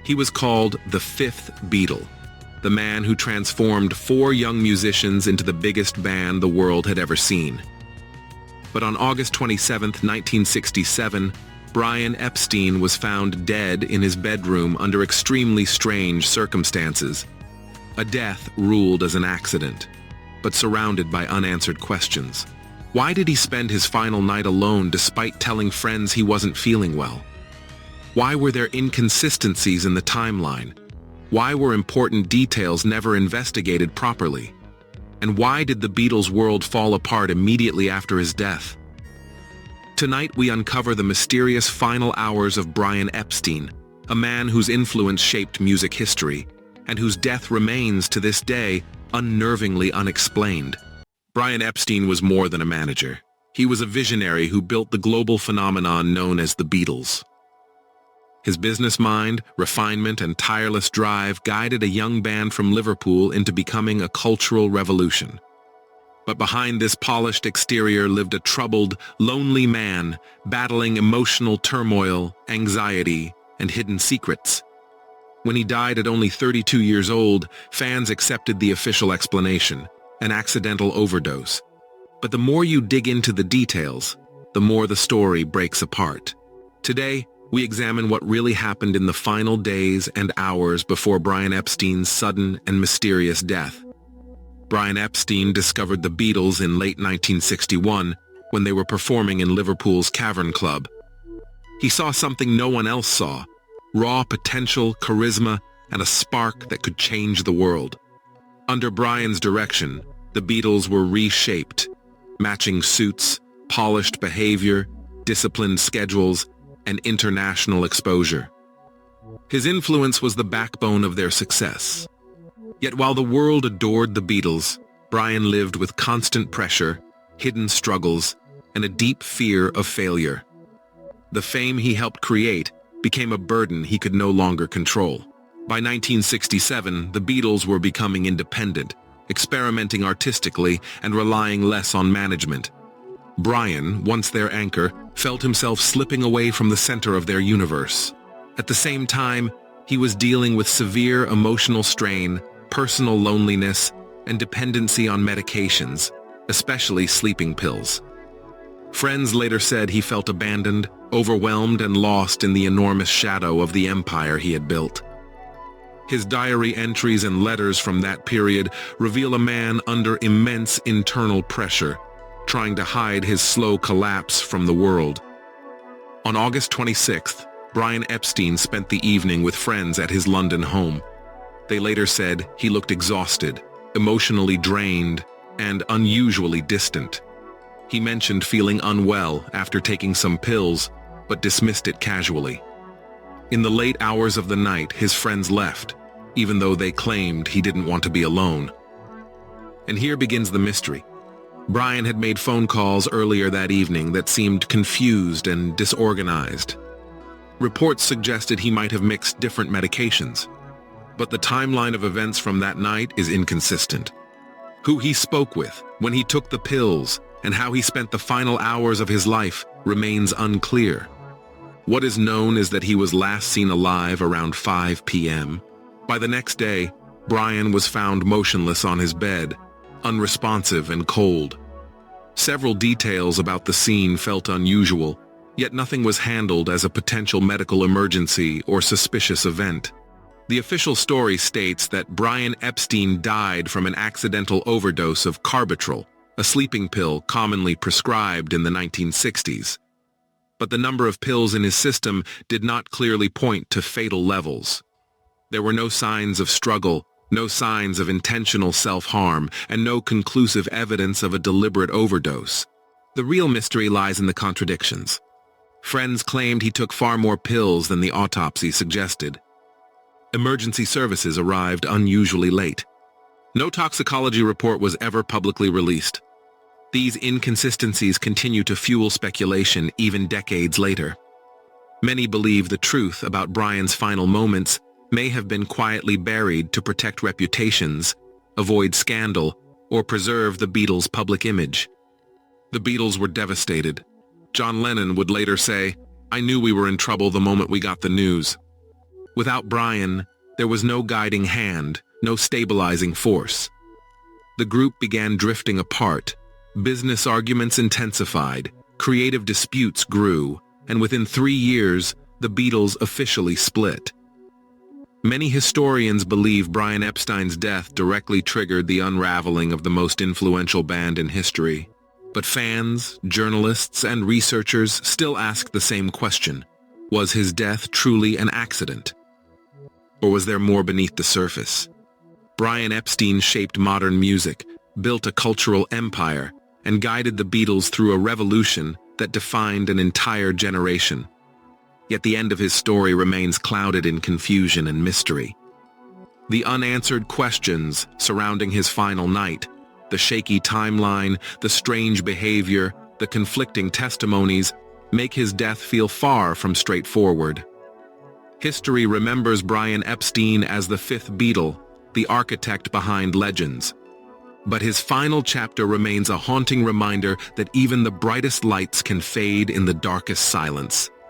He was called the Fifth Beatle, the man who transformed four young musicians into the biggest band the world had ever seen. But on August 27, 1967, Brian Epstein was found dead in his bedroom under extremely strange circumstances. A death ruled as an accident, but surrounded by unanswered questions. Why did he spend his final night alone despite telling friends he wasn't feeling well? Why were there inconsistencies in the timeline? Why were important details never investigated properly? And why did the Beatles' world fall apart immediately after his death? Tonight we uncover the mysterious final hours of Brian Epstein, a man whose influence shaped music history, and whose death remains to this day unnervingly unexplained. Brian Epstein was more than a manager. He was a visionary who built the global phenomenon known as the Beatles. His business mind, refinement, and tireless drive guided a young band from Liverpool into becoming a cultural revolution. But behind this polished exterior lived a troubled, lonely man, battling emotional turmoil, anxiety, and hidden secrets. When he died at only 32 years old, fans accepted the official explanation: an accidental overdose. But the more you dig into the details, the more the story breaks apart. Today, we examine what really happened in the final days and hours before Brian Epstein's sudden and mysterious death. Brian Epstein discovered the Beatles in late 1961 when they were performing in Liverpool's Cavern Club. He saw something no one else saw: raw potential, charisma, and a spark that could change the world. Under Brian's direction, the Beatles were reshaped: matching suits, polished behavior, disciplined schedules, and international exposure. His influence was the backbone of their success. Yet while the world adored the Beatles, Brian lived with constant pressure, hidden struggles, and a deep fear of failure. The fame he helped create became a burden he could no longer control. By 1967, the Beatles were becoming independent, experimenting artistically and relying less on management. Brian, once their anchor, felt himself slipping away from the center of their universe. At the same time, he was dealing with severe emotional strain, personal loneliness, and dependency on medications, especially sleeping pills. Friends later said he felt abandoned, overwhelmed, and lost in the enormous shadow of the empire he had built. His diary entries and letters from that period reveal a man under immense internal pressure, trying to hide his slow collapse from the world. On August 26th, Brian Epstein spent the evening with friends at his London home. They later said he looked exhausted, emotionally drained, and unusually distant. He mentioned feeling unwell after taking some pills, but dismissed it casually. In the late hours of the night, his friends left, even though they claimed he didn't want to be alone. And here begins the mystery. Brian had made phone calls earlier that evening that seemed confused and disorganized. Reports suggested he might have mixed different medications, but the timeline of events from that night is inconsistent. Who he spoke with, when he took the pills, and how he spent the final hours of his life remains unclear. What is known is that he was last seen alive around 5 p.m. By the next day, Brian was found motionless on his bed, unresponsive and cold. Several details about the scene felt unusual, yet nothing was handled as a potential medical emergency or suspicious event. The official story states that Brian Epstein died from an accidental overdose of carbitrol, a sleeping pill commonly prescribed in the 1960s. But the number of pills in his system did not clearly point to fatal levels. There were no signs of struggle, no signs of intentional self-harm, and no conclusive evidence of a deliberate overdose. The real mystery lies in the contradictions. Friends claimed he took far more pills than the autopsy suggested. Emergency services arrived unusually late. No toxicology report was ever publicly released. These inconsistencies continue to fuel speculation even decades later. Many believe the truth about Brian's final moments may have been quietly buried to protect reputations, avoid scandal, or preserve the Beatles' public image. The Beatles were devastated. John Lennon would later say, "I knew we were in trouble the moment we got the news." Without Brian, there was no guiding hand, no stabilizing force. The group began drifting apart. Business arguments intensified, creative disputes grew, and within 3 years, the Beatles officially split. Many historians believe Brian Epstein's death directly triggered the unraveling of the most influential band in history. But fans, journalists, and researchers still ask the same question. Was his death truly an accident? Or was there more beneath the surface? Brian Epstein shaped modern music, built a cultural empire, and guided the Beatles through a revolution that defined an entire generation. Yet the end of his story remains clouded in confusion and mystery. The unanswered questions surrounding his final night, the shaky timeline, the strange behavior, the conflicting testimonies, make his death feel far from straightforward. History remembers Brian Epstein as the Fifth Beatle, the architect behind legends. But his final chapter remains a haunting reminder that even the brightest lights can fade in the darkest silence.